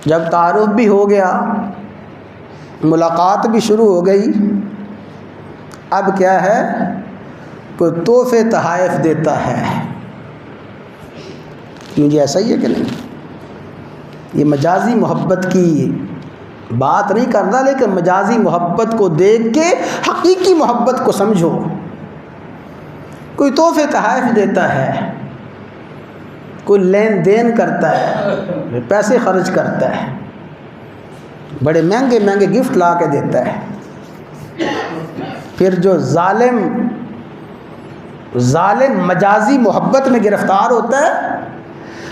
جب تعارف بھی ہو گیا، ملاقات بھی شروع ہو گئی، اب کیا ہے، کوئی تحفے تحائف دیتا ہے. مجھے ایسا ہی ہے کہ نہیں؟ یہ مجازی محبت کی بات نہیں کرتا، لیکن مجازی محبت کو دیکھ کے حقیقی محبت کو سمجھو. کوئی تحفے تحائف دیتا ہے، کوئی لین دین کرتا ہے، پیسے خرچ کرتا ہے، بڑے مہنگے مہنگے گفٹ لا کے دیتا ہے. پھر جو ظالم مجازی محبت میں گرفتار ہوتا ہے،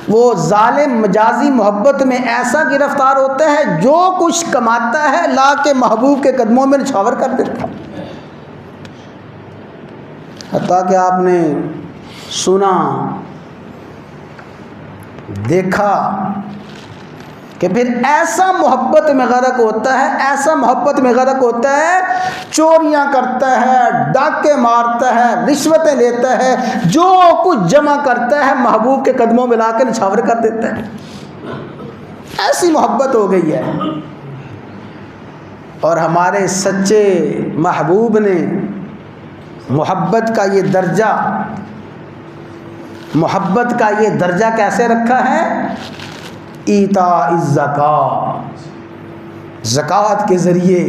وہ ظالم مجازی محبت میں ایسا گرفتار ہوتا ہے جو کچھ کماتا ہے لا کے محبوب کے قدموں میں نچھاور کر دیتا ہے. حتیٰ کہ آپ نے سنا دیکھا کہ پھر ایسا محبت میں غرق ہوتا ہے، ایسا محبت میں غرق ہوتا ہے، چوریاں کرتا ہے، ڈاکے مارتا ہے، رشوتیں لیتا ہے، جو کچھ جمع کرتا ہے محبوب کے قدموں میں لا کے نچھاور کر دیتا ہے. ایسی محبت ہو گئی ہے. اور ہمارے سچے محبوب نے محبت کا یہ درجہ کیسے رکھا ہے؟ ایتاء الزکوٰۃ، زکوٰۃ کے ذریعے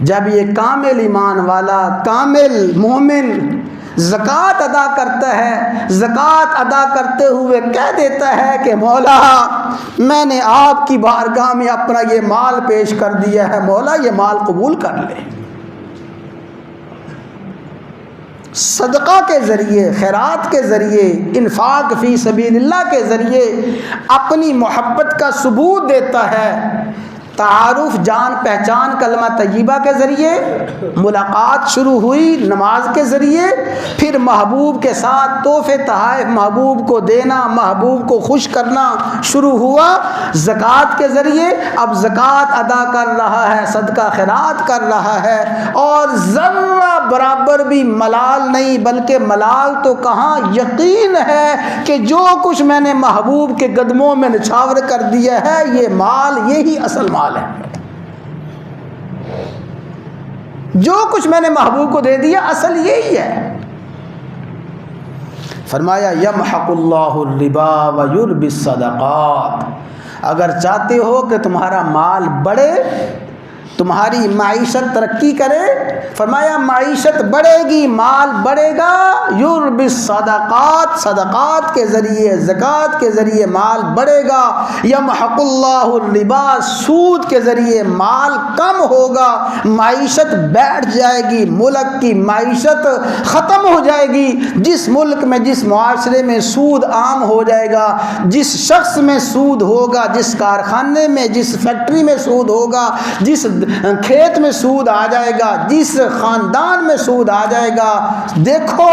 جب یہ کامل ایمان والا، کامل مومن زکوٰۃ ادا کرتا ہے، زکوٰۃ ادا کرتے ہوئے کہہ دیتا ہے کہ مولا میں نے آپ کی بارگاہ میں اپنا یہ مال پیش کر دیا ہے، مولا یہ مال قبول کر لے. صدقہ کے ذریعے، خیرات کے ذریعے، انفاق فی سبیل اللہ کے ذریعے اپنی محبت کا ثبوت دیتا ہے. تعارف، جان پہچان کلمہ طیبہ کے ذریعے، ملاقات شروع ہوئی نماز کے ذریعے، پھر محبوب کے ساتھ تحفے تحائف محبوب کو دینا، محبوب کو خوش کرنا شروع ہوا زکوٰۃ کے ذریعے. اب زکوٰۃ ادا کر رہا ہے، صدقہ خیرات کر رہا ہے، اور ذرہ برابر بھی ملال نہیں، بلکہ ملال تو کہاں، یقین ہے کہ جو کچھ میں نے محبوب کے قدموں میں نچھاور کر دیا ہے، یہ مال یہی اصل مال ہے. جو کچھ میں نے محبوب کو دے دیا اصل یہی ہے. فرمایا یمحق اللہ الربا ویربی الصدقات. اگر چاہتے ہو کہ تمہارا مال بڑھے، تمہاری معیشت ترقی کرے، فرمایا معیشت بڑھے گی، مال بڑھے گا، یربی الصدقات، صدقات کے ذریعے، زکوٰۃ کے ذریعے مال بڑھے گا. یمحق اللہ الربا، سود کے ذریعے مال کم ہوگا، معیشت بیٹھ جائے گی، ملک کی معیشت ختم ہو جائے گی. جس ملک میں، جس معاشرے میں سود عام ہو جائے گا، جس شخص میں سود ہوگا، جس کارخانے میں، جس فیکٹری میں سود ہوگا، جس کھیت میں سود آ جائے گا، جس خاندان میں سود آ جائے گا، دیکھو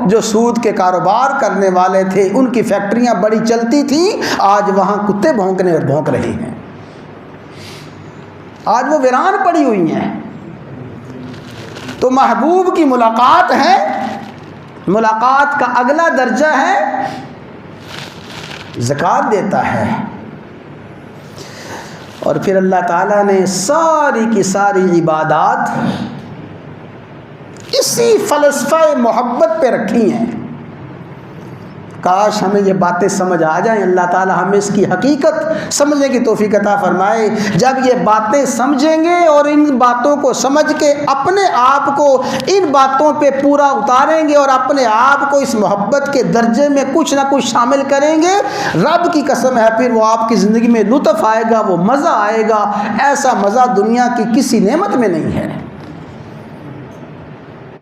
جو سود کے کاروبار کرنے والے تھے ان کی فیکٹریاں بڑی چلتی تھیں، آج وہاں کتے بھونکنے اور بھونک رہے ہیں، آج وہ ویران پڑی ہوئی ہیں. تو محبوب کی ملاقات ہے، ملاقات کا اگلا درجہ ہے زکوٰۃ دیتا ہے. اور پھر اللہ تعالیٰ نے ساری کی ساری عبادات اسی فلسفہ محبت پہ رکھی ہیں. کاش ہمیں یہ باتیں سمجھ آ جائیں. اللہ تعالیٰ ہمیں اس کی حقیقت سمجھنے کی توفیق عطا فرمائے. جب یہ باتیں سمجھیں گے اور ان باتوں کو سمجھ کے اپنے آپ کو ان باتوں پہ پورا اتاریں گے اور اپنے آپ کو اس محبت کے درجے میں کچھ نہ کچھ شامل کریں گے، رب کی قسم ہے پھر وہ آپ کی زندگی میں لطف آئے گا، وہ مزہ آئے گا. ایسا مزہ دنیا کی کسی نعمت میں نہیں ہے.